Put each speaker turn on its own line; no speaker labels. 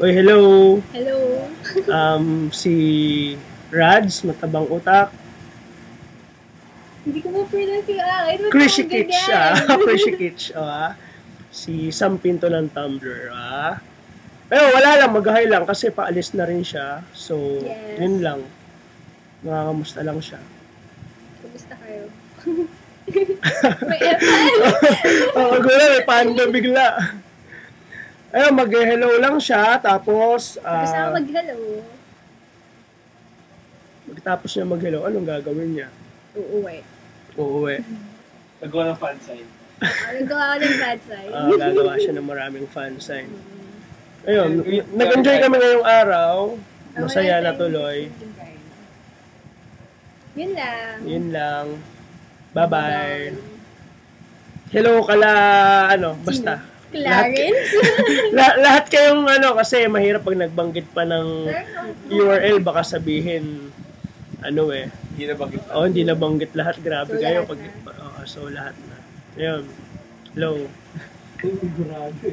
Oy, hello.
Hello.
Si Rads, matabang utak.
Hindi ko ma-pronounce yung akin. Ba't
Krishy
naman
Kitch,
ganyan?
Krishy Kitch, Si Sam Pinto ng Tumblr, Pero wala lang, mag-hi lang kasi paalis na rin siya. So,
Yes.
yun lang. Nakakamusta lang siya.
Kumusta kayo? May FL.
Gulo, may panda bigla. Ayun, mag-hello lang siya, tapos,
Gusto ako mag-hello.
magtapos niya mag-hello, anong gagawin niya?
Uuwi.
Uuwi.
Nagawa ng fan sign.
Nagawa ako ng bad side.
Gagawa siya ng maraming fan sign. Ayun, nag-enjoy kami ngayong araw. Masaya na tuloy.
Yun lang.
Yun lang. Bye-bye. Hello kala, basta.
Clarence?
Lahat kayong kasi mahirap pag nagbanggit pa ng URL, baka sabihin,
Hindi nabanggit.
hindi nabanggit lahat. Grabe
So,
kayo.
lahat
So, lahat na. Ayun. Hello.
Grabe.